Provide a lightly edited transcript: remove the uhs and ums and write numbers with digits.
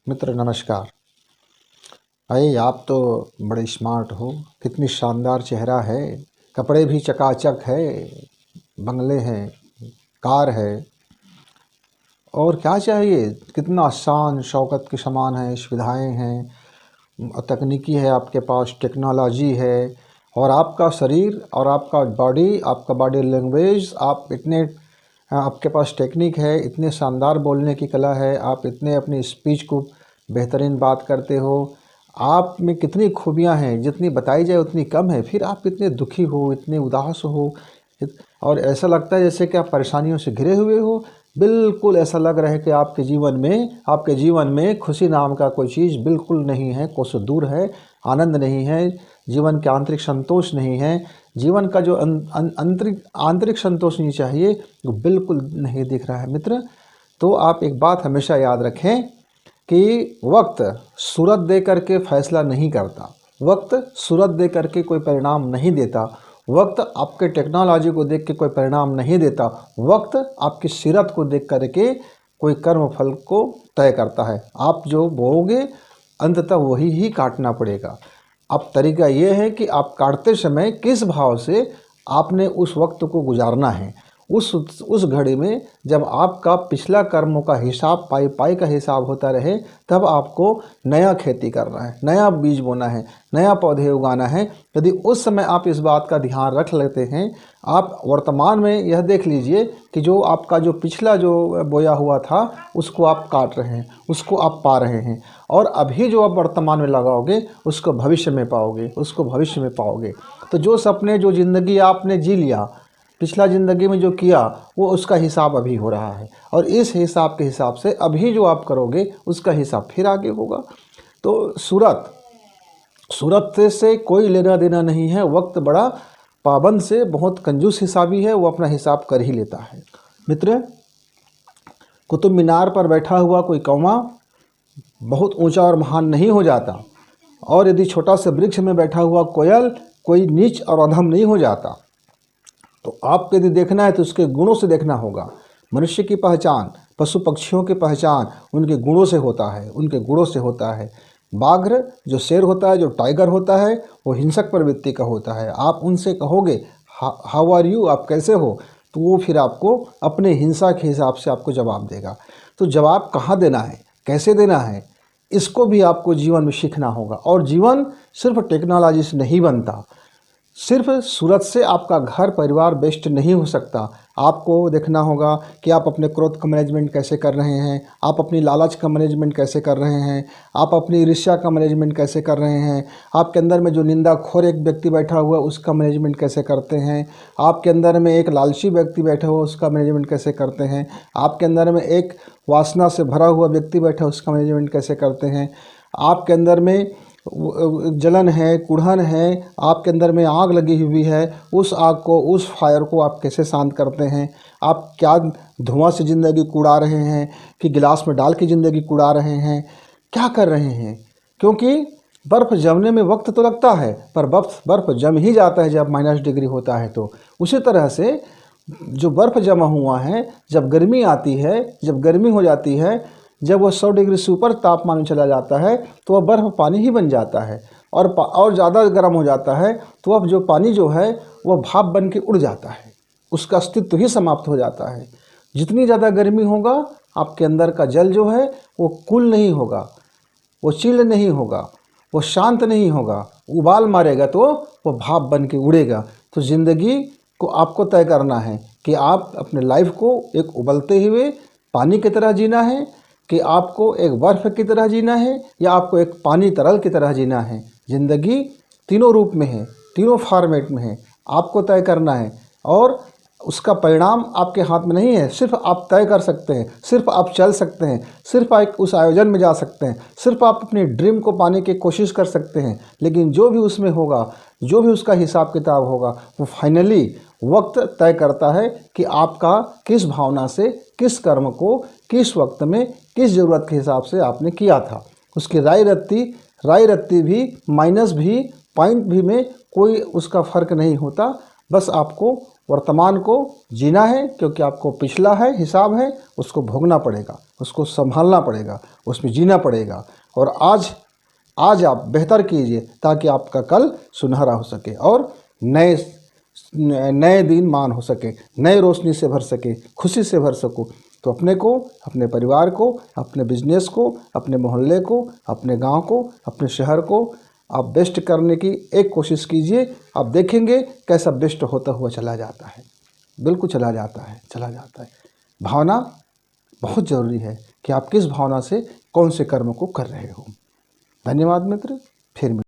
मित्र नमस्कार। अरे आप तो बड़े स्मार्ट हो, कितनी शानदार चेहरा है, कपड़े भी चकाचक है, बंगले हैं, कार है और क्या चाहिए। कितना शान शौकत के समान है, सुविधाएं हैं, तकनीकी है, आपके पास टेक्नोलॉजी है और आपका शरीर और आपका बॉडी लैंग्वेज, आप इतने आपके पास टेक्निक है, इतने शानदार बोलने की कला है, आप इतने अपनी स्पीच को बेहतरीन बात करते हो। आप में कितनी खूबियां हैं, जितनी बताई जाए उतनी कम है। फिर आप इतने दुखी हो, इतने उदास हो और ऐसा लगता है जैसे कि आप परेशानियों से घिरे हुए हो। बिल्कुल ऐसा लग रहा है कि आपके जीवन में खुशी नाम का कोई चीज़ बिल्कुल नहीं है, कोसों दूर है। आनंद नहीं है, जीवन के आंतरिक संतोष नहीं है, जीवन का जो आंतरिक संतोष नहीं चाहिए वो बिल्कुल नहीं दिख रहा है मित्र। तो आप एक बात हमेशा याद रखें कि वक्त सूरत दे करके फैसला नहीं करता, वक्त सूरत दे करके कोई परिणाम नहीं देता, वक्त आपके टेक्नोलॉजी को देख के कोई परिणाम नहीं देता, वक्त आपकी सीरत को देख करके कोई कर्म फल को तय करता है। आप जो बोओगे अंततः वही ही काटना पड़ेगा। अब तरीका ये है कि आप काटते समय किस भाव से आपने उस वक्त को गुजारना है। उस घड़ी में जब आपका पिछला कर्मों का हिसाब पाई पाई का हिसाब होता रहे, तब आपको नया खेती करना है, नया बीज बोना है, नया पौधे उगाना है। यदि उस समय आप इस बात का ध्यान रख लेते हैं, आप वर्तमान में यह देख लीजिए कि जो आपका जो पिछला जो बोया हुआ था उसको आप काट रहे हैं, उसको आप पा रहे हैं और अभी जो आप वर्तमान में लगाओगे उसको भविष्य में पाओगे, उसको भविष्य में पाओगे। तो जो सपने, जो ज़िंदगी आपने जी लिया, पिछला ज़िंदगी में जो किया, वो उसका हिसाब अभी हो रहा है और इस हिसाब के हिसाब से अभी जो आप करोगे उसका हिसाब फिर आगे होगा। तो सूरत से कोई लेना देना नहीं है। वक्त बड़ा पाबंद से बहुत कंजूस हिसाबी है, वो अपना हिसाब कर ही लेता है। मित्र, कुतुब मीनार पर बैठा हुआ कोई कौवा बहुत ऊंचा और महान नहीं हो जाता और यदि छोटा सा वृक्ष में बैठा हुआ कोयल कोई नीच और अधम नहीं हो जाता। तो आपको यदि देखना है तो उसके गुणों से देखना होगा। मनुष्य की पहचान, पशु पक्षियों की पहचान उनके गुणों से होता है, उनके गुणों से होता है। बाघ जो शेर होता है, जो टाइगर होता है, वो हिंसक प्रवृत्ति का होता है। आप उनसे कहोगे हाउ आर यू, आप कैसे हो, तो वो फिर आपको अपने हिंसा के हिसाब से आपको जवाब देगा। तो जवाब कहाँ देना है, कैसे देना है, इसको भी आपको जीवन में सीखना होगा। और जीवन सिर्फ टेक्नोलॉजी से नहीं बनता, सिर्फ सूरत से आपका घर परिवार बेस्ट नहीं हो सकता। आपको देखना होगा कि आप अपने क्रोध का मैनेजमेंट कैसे कर रहे हैं, आप अपनी लालच का मैनेजमेंट कैसे कर रहे हैं, आप अपनी ईर्ष्या का मैनेजमेंट कैसे कर रहे हैं, आपके अंदर में जो निंदाखोर एक व्यक्ति बैठा हुआ है उसका मैनेजमेंट कैसे करते हैं, आपके अंदर में एक लालची व्यक्ति बैठा हुआ उसका मैनेजमेंट कैसे करते हैं, आपके अंदर में एक वासना से भरा हुआ व्यक्ति बैठा है उसका मैनेजमेंट कैसे करते हैं, आपके अंदर में जलन है, कुढ़न है, आपके अंदर में आग लगी हुई है, उस आग को, उस फायर को आप कैसे शांत करते हैं। आप क्या धुआं से ज़िंदगी कुड़ा रहे हैं कि गिलास में डाल के ज़िंदगी कुड़ा रहे हैं, क्या कर रहे हैं। क्योंकि बर्फ़ जमने में वक्त तो लगता है, पर बर्फ़ जम ही जाता है जब -डिग्री होता है। तो उसी तरह से जो बर्फ़ जमा हुआ है, जब गर्मी आती है, जब गर्मी हो जाती है, जब वह 100 डिग्री से ऊपर तापमान में चला जाता है तो वह बर्फ़ पानी ही बन जाता है और ज़्यादा गर्म हो जाता है तो अब जो पानी जो है वह भाप बन के उड़ जाता है, उसका अस्तित्व ही समाप्त हो जाता है। जितनी ज़्यादा गर्मी होगा आपके अंदर का जल जो है वो कूल नहीं होगा, वो चिल्ड नहीं होगा, वो शांत नहीं होगा, उबाल मारेगा तो वो भाप बन के उड़ेगा। तो ज़िंदगी को आपको तय करना है कि आप अपने लाइफ को एक उबलते हुए पानी की तरह जीना है, कि आपको एक बर्फ़ की तरह जीना है, या आपको एक पानी तरल की तरह जीना है। ज़िंदगी तीनों रूप में है, तीनों फॉर्मेट में है, आपको तय करना है और उसका परिणाम आपके हाथ में नहीं है। सिर्फ आप तय कर सकते हैं, सिर्फ आप चल सकते हैं, सिर्फ आप उस आयोजन में जा सकते हैं, सिर्फ आप अपने ड्रीम को पाने की कोशिश कर सकते हैं। लेकिन जो भी उसमें होगा, जो भी उसका हिसाब किताब होगा, वो फाइनली वक्त तय करता है कि आपका किस भावना से, किस कर्म को, किस वक्त में, किस ज़रूरत के हिसाब से आपने किया था। उसकी राय रत्ती भी, माइनस भी, पॉइंट भी में कोई उसका फ़र्क नहीं होता। बस आपको वर्तमान को जीना है, क्योंकि आपको पिछला है हिसाब है, उसको भोगना पड़ेगा, उसको संभालना पड़ेगा, उसमें जीना पड़ेगा। और आज आप बेहतर कीजिए ताकि आपका कल सुनहरा हो सके और नए दिन मान हो सके, नए रोशनी से भर सके, खुशी से भर सको। तो अपने को, अपने परिवार को, अपने बिजनेस को, अपने मोहल्ले को, अपने गांव को, अपने शहर को आप बेस्ट करने की एक कोशिश कीजिए। आप देखेंगे कैसा बेस्ट होता हुआ चला जाता है, बिल्कुल चला जाता है। भावना बहुत ज़रूरी है कि आप किस भावना से कौन से कर्म को कर रहे हो। धन्यवाद मित्र, फिर